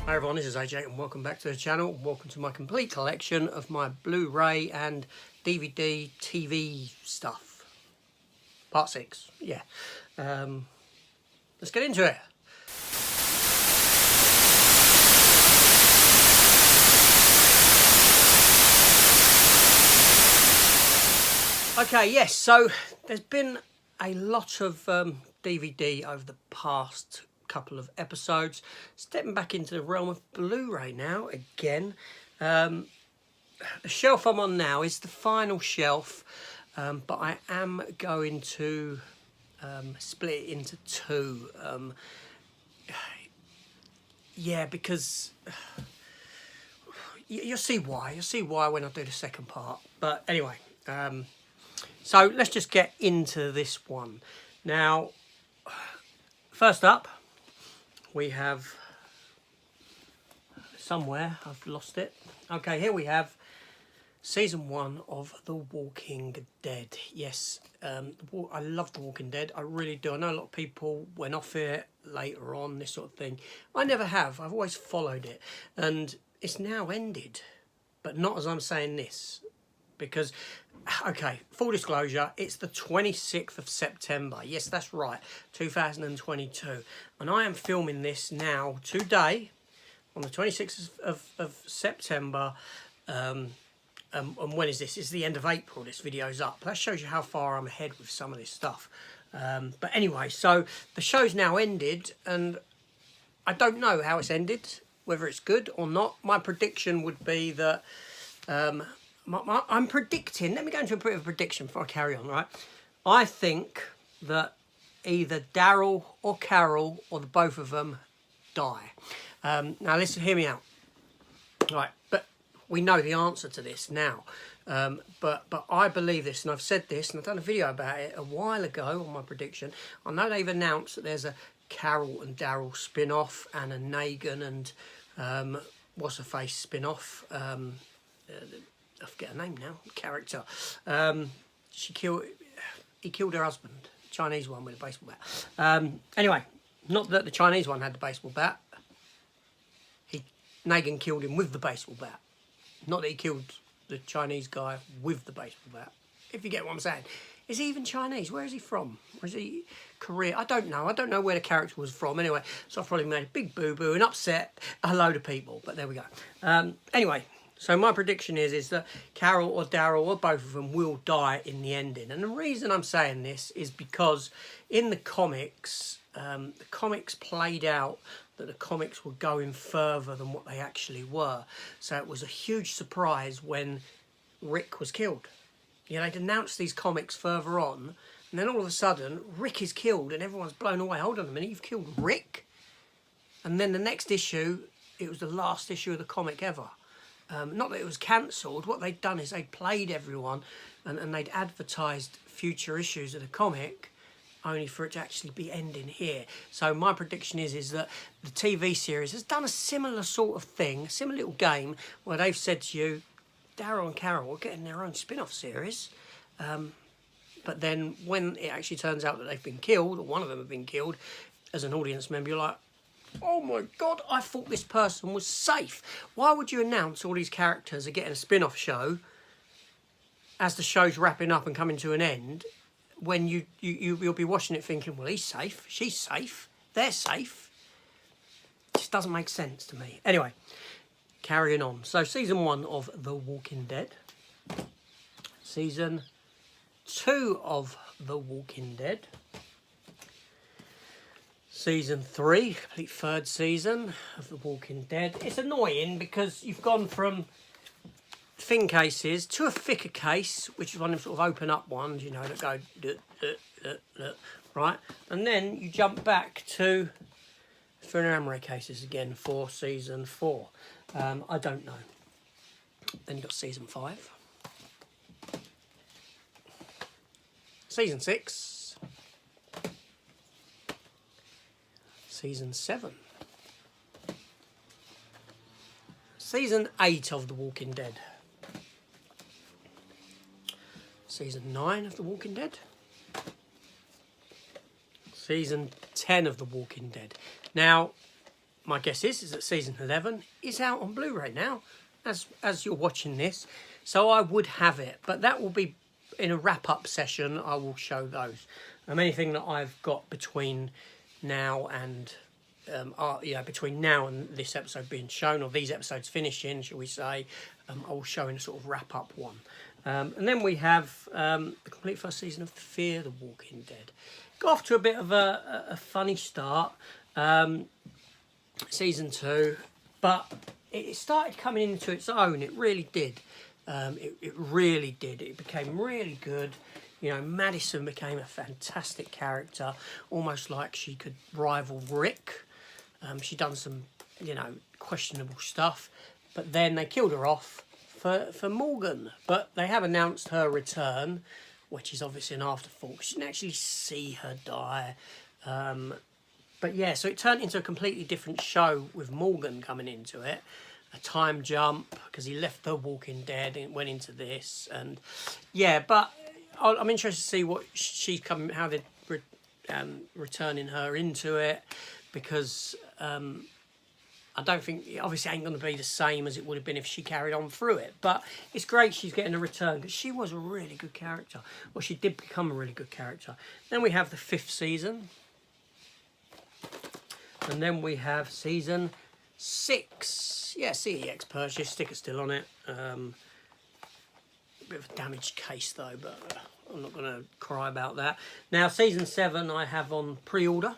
Hi everyone, this is AJ and welcome back to the channel. Welcome to my complete collection of my Blu-ray and DVD TV stuff. Part 6, yeah. Let's get into it. Okay, yes, so there's been a lot of DVD over the past couple of episodes. Stepping back into the realm of Blu-ray now again. The shelf I'm on now is the final shelf, but I am going to split it into two. Yeah, because you'll see why. You'll see why when I do the second part. But anyway, so let's just get into this one. Now, first up, we have somewhere, I've lost it. Okay, here we have season 1 of The Walking Dead. Yes, I love The Walking Dead. I really do. I know a lot of people went off it later on, this sort of thing. I never have. I've always followed it. And it's now ended. But not as I'm saying this. Because, okay, full disclosure, it's the 26th of September. Yes, that's right, 2022. And I am filming this now, today, on the 26th of September. And when is this? It's the end of April, this video's up. That shows you how far I'm ahead with some of this stuff. But anyway, so the show's now ended, and I don't know how it's ended, whether it's good or not. My prediction would be that... I'm predicting, let me go into a bit of a prediction before I carry on, right? I think that either Daryl or Carol or the both of them die. Now listen, hear me out. Right, but we know the answer to this now. But I believe this, and I've said this, and I've done a video about it a while ago on my prediction. I know they've announced that there's a Carol and Daryl spin-off and a Negan and what's-her-face spin-off. I forget her name now, character. He killed her husband, Chinese one with a baseball bat. Anyway, not that the Chinese one had the baseball bat. Negan killed him with the baseball bat. Not that he killed the Chinese guy with the baseball bat. If you get what I'm saying. Is he even Chinese? Where is he from? Or is he Korea? I don't know. I don't know where the character was from. Anyway, so I've probably made a big boo-boo and upset a load of people. But there we go. Anyway. So my prediction is that Carol or Daryl or both of them will die in the ending. And the reason I'm saying this is because in the comics played out that the comics were going further than what they actually were. So it was a huge surprise when Rick was killed. You know, they'd announced these comics further on, and then all of a sudden, Rick is killed and everyone's blown away. Hold on a minute, you've killed Rick? And then the next issue, it was the last issue of the comic ever. Not that it was cancelled. What they'd done is they'd played everyone and they'd advertised future issues of the comic only for it to actually be ending here. So my prediction is that the TV series has done a similar sort of thing, a similar little game where they've said to you, Daryl and Carol are getting their own spin-off series. But then when it actually turns out that they've been killed, or one of them have been killed, as an audience member, you're like, oh my God, I thought this person was safe. Why would you announce all these characters are getting a spin-off show as the show's wrapping up and coming to an end when you'll be watching it thinking, well, he's safe, she's safe, they're safe. It just doesn't make sense to me. Anyway, carrying on. So season 1 of The Walking Dead. Season 2 of The Walking Dead. Season 3, complete third season of The Walking Dead. It's annoying because you've gone from thin cases to a thicker case, which is one of them sort of open up ones, you know, that go, right? And then you jump back to thinner Amray cases again for season 4. I don't know. Then you've got season 5. Season 6. Season 7. Season 8 of The Walking Dead. Season 9 of The Walking Dead. Season 10 of The Walking Dead. Now, my guess is that season 11 is out on Blu-ray now, as you're watching this. So I would have it, but that will be in a wrap-up session. I will show those. Anything that I've got between now and between now and this episode being shown, or these episodes finishing, shall we say, I will show in a sort of wrap-up one. And then we have the complete first season of Fear the Walking Dead. Got off to a bit of a funny start, season 2, but it started coming into its own. It really did. It really did. It became really good. You know, Madison became a fantastic character, almost like she could rival Rick. She'd done some, you know, questionable stuff, but then they killed her off for Morgan. But they have announced her return, which is obviously an afterthought, because you didn't actually see her die. But yeah, so it turned into a completely different show with Morgan coming into it. A time jump, because he left The Walking Dead and went into this. And yeah, but I'm interested to see what she's coming, how they're returning her into it, because I don't think, obviously, it ain't going to be the same as it would have been if she carried on through it. But it's great she's getting a return, because she was a really good character. Well, she did become a really good character. Then we have the 5th season. And then we have season 6. Yeah, CEX purchase, sticker still on it. A bit of a damaged case though, but I'm not going to cry about that. Now, season 7 I have on pre-order,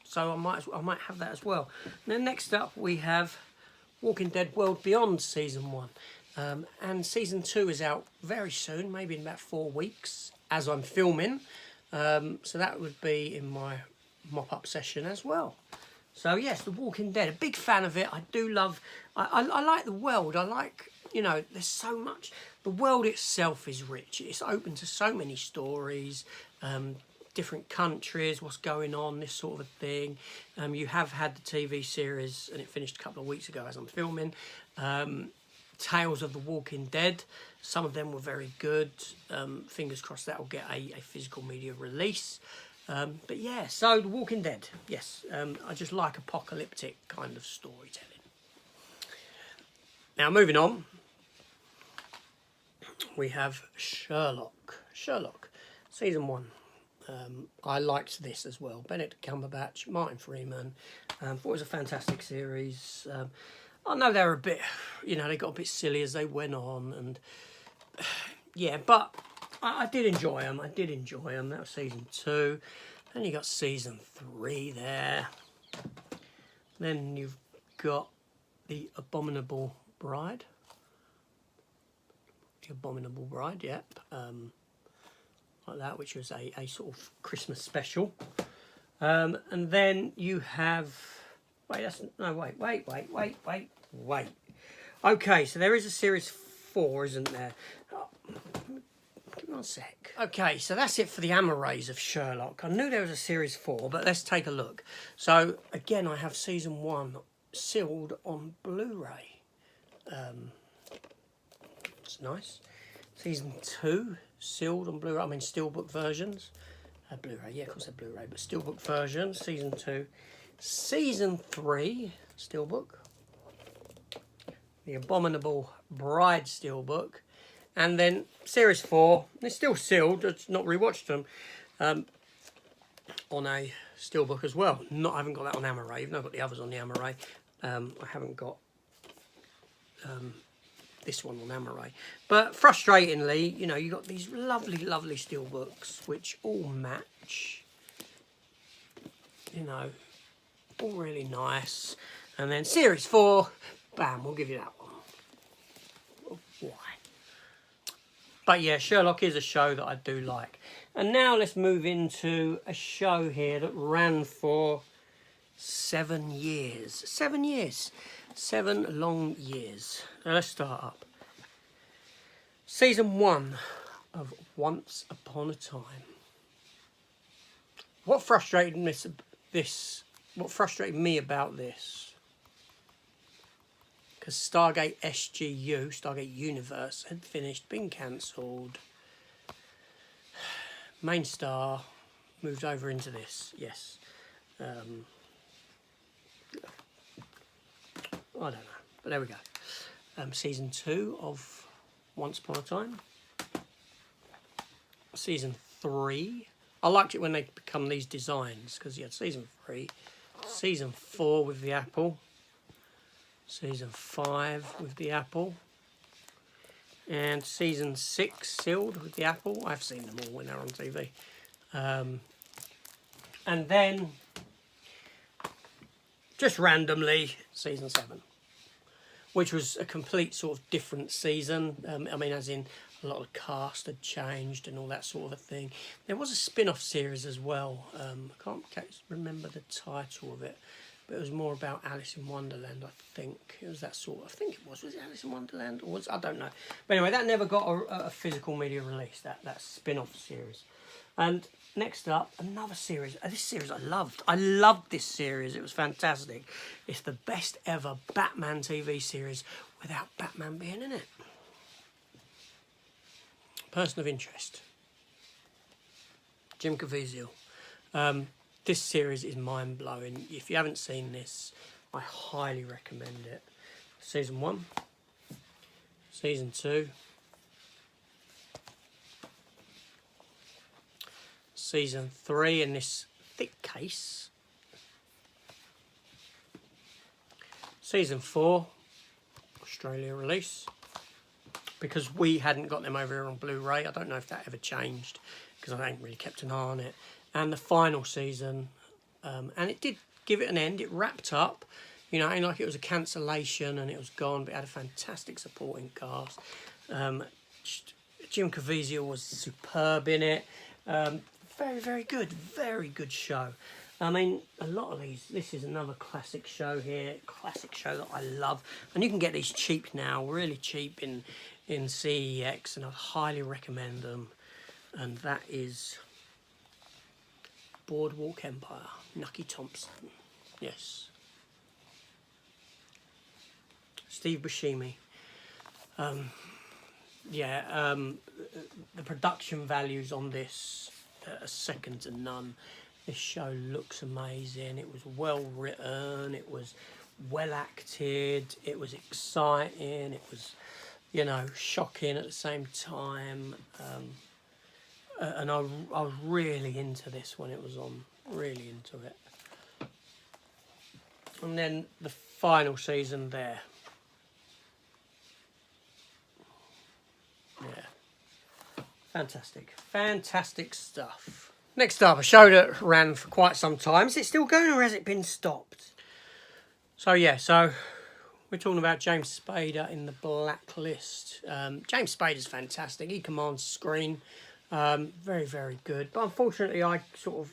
so I might have that as well. And then next up we have Walking Dead World Beyond season 1. And season 2 is out very soon, maybe in about 4 weeks, as I'm filming. So that would be in my mop-up session as well. So yes, The Walking Dead, a big fan of it. I do love, I like the world. I like, you know, there's so much. The world itself is rich. It's open to so many stories, different countries, what's going on, this sort of a thing. You have had the TV series, and it finished a couple of weeks ago as I'm filming. Tales of the Walking Dead. Some of them were very good. Fingers crossed that will get a physical media release. But yeah, so The Walking Dead, yes. I just like apocalyptic kind of storytelling. Now, moving on, we have Sherlock. Sherlock, season 1. I liked this as well. Benedict Cumberbatch, Martin Freeman. Thought it was a fantastic series. I know they were a bit, you know, they got a bit silly as they went on, and yeah, but I did enjoy them. I did enjoy them. That was season 2. Then you got season 3 there. Then you've got The Abominable Bride. The Abominable Bride, yep. Like that, which was a sort of Christmas special. And then you have... Wait. Okay, so there is a series 4, isn't there? Oh, give me 1 sec. Okay, so that's it for the Amarays of Sherlock. I knew there was a series 4, but let's take a look. So, again, I have season 1 sealed on Blu-ray. It's nice. Season 2 sealed on Blu-ray. I mean, steelbook versions. Blu-ray, yeah, of course they're Blu-ray, but steelbook versions. Season 2. Season 3 steelbook. The Abominable Bride steelbook. And then Series 4, it's still sealed, it's not rewatched them, on a steelbook as well. I haven't got that on Amaray, even though I've got the others on the Amaray. I haven't got this one on Amaray. But frustratingly, you know, you've got these lovely, lovely steelbooks, which all match, you know, all really nice. And then Series 4, bam, we'll give you that one. Why? But yeah, Sherlock is a show that I do like. And now let's move into a show here that ran for 7 years. 7 years. 7 long years. Now let's start up. Season 1 of Once Upon a Time. What frustrated me about this, because Stargate SGU, Stargate Universe, had finished, been cancelled. Main star moved over into this, yes. I don't know, but there we go. Season 2 of Once Upon a Time. Season 3. I liked it when they become these designs, because you had season 3, season 4 with the apple, season 5 with the apple, and season 6 sealed with the apple. I've seen them all when they're on TV. And then, just randomly, season 7, which was a complete sort of different season. I mean, as in, a lot of the cast had changed and all that sort of a thing. There was a spin-off series as well. I can't remember the title of it, but it was more about Alice in Wonderland, I think. It was that sort of, I think it was it Alice in Wonderland? Or was, I don't know. But anyway, that never got a physical media release, that spin-off series. And next up, another series. This series I loved. I loved this series. It was fantastic. It's the best ever Batman TV series without Batman being in it. Person of Interest. Jim Caviezel. This series is mind-blowing. If you haven't seen this, I highly recommend it. Season 1. Season 2. Season 3 in this thick case. Season 4, Australia release. Because we hadn't got them over here on Blu-ray. I don't know if that ever changed, because I ain't really kept an eye on it. And the final season, and it did give it an end. It wrapped up, you know, ain't like it was a cancellation and it was gone, but it had a fantastic supporting cast. Jim Caviezel was superb in it. Very, very good show. I mean, a lot of these, this is another classic show here, classic show that I love. And you can get these cheap now, really cheap in CEX, and I highly recommend them. And that is Boardwalk Empire, Nucky Thompson. Yes. Steve Buscemi. The production values on this are second to none. This show looks amazing. It was well written. It was well acted. It was exciting. It was, you know, shocking at the same time. And I was really into this when it was on. Really into it. And then the final season there. Yeah. Fantastic stuff. Next up, a show that ran for quite some time. Is it still going or has it been stopped? So we're talking about James Spader in The Blacklist. James Spader's fantastic. He commands the screen. Very, very good. But unfortunately, I sort of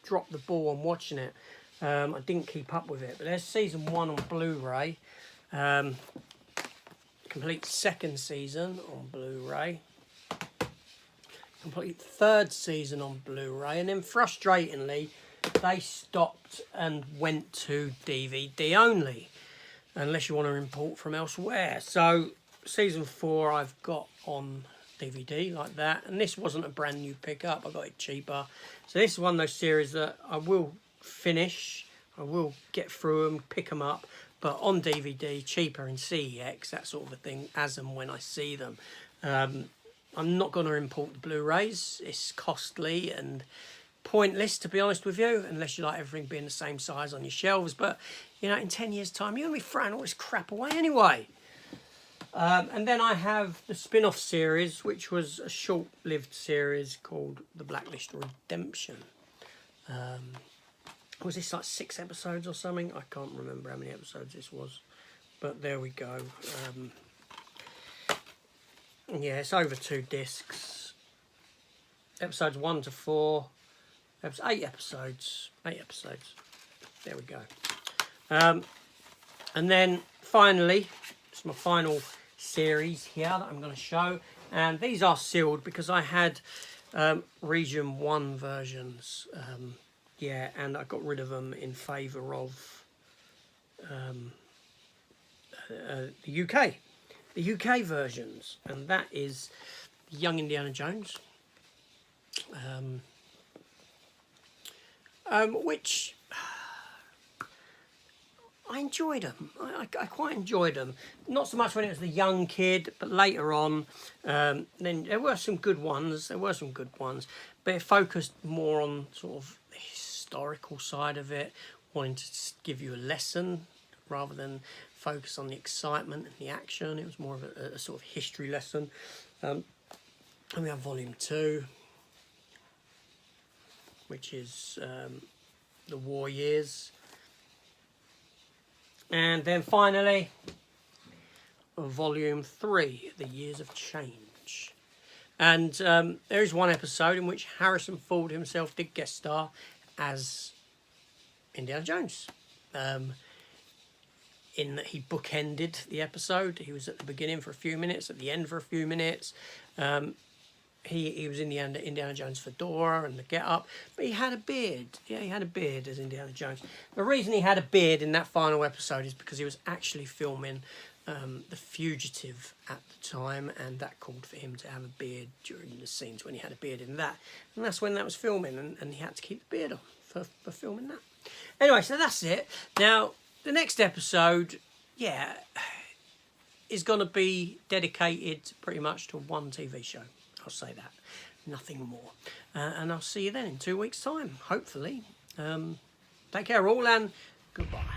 dropped the ball on watching it. I didn't keep up with it. But there's season 1 on Blu-ray. Complete second season on Blu-ray. Complete third season on Blu-ray. And then frustratingly, they stopped and went to DVD only. Unless you want to import from elsewhere. So season 4 I've got on DVD like that. And this wasn't a brand new pickup. I got it cheaper. So this is one of those series that I will finish. I will get through them, pick them up. But on DVD, cheaper in CEX, that sort of a thing, as and when I see them. I'm not going to import the Blu-rays. It's costly and pointless, to be honest with you, unless you like everything being the same size on your shelves. But, you know, in 10 years' time, you're going to be throwing all this crap away anyway. And then I have the spin-off series, which was a short-lived series called The Blacklist Redemption. Was this like 6 episodes or something? I can't remember how many episodes this was. But there we go. Yeah, it's over 2 discs. Episodes 1 to 4. 8 episodes. 8 episodes. There we go. And then finally, it's my final series here that I'm going to show. And these are sealed because I had Region 1 versions. Yeah, and I got rid of them in favour of the UK. The UK versions, and that is Young Indiana Jones, which I enjoyed them. I quite enjoyed them. Not so much when it was the young kid, but later on, then there were some good ones. But it focused more on sort of the historical side of it, wanting to give you a lesson rather than focus on the excitement and the action. It was more of a sort of history lesson. And we have Volume 2, which is the war years. And then finally, Volume 3, The Years of Change. And there is one episode in which Harrison Ford himself did guest star as Indiana Jones. In that he bookended the episode. He was at the beginning for a few minutes, at the end for a few minutes. He was in the Indiana Jones fedora and the get-up, but he had a beard. Yeah, he had a beard as Indiana Jones. The reason he had a beard in that final episode is because he was actually filming The Fugitive at the time, and that called for him to have a beard during the scenes when he had a beard in that. And that's when that was filming, and he had to keep the beard on for filming that. Anyway, so that's it. Now, the next episode, yeah, is going to be dedicated pretty much to one TV show. I'll say that. Nothing more. And I'll see you then in 2 weeks' time, hopefully. Take care all, and goodbye.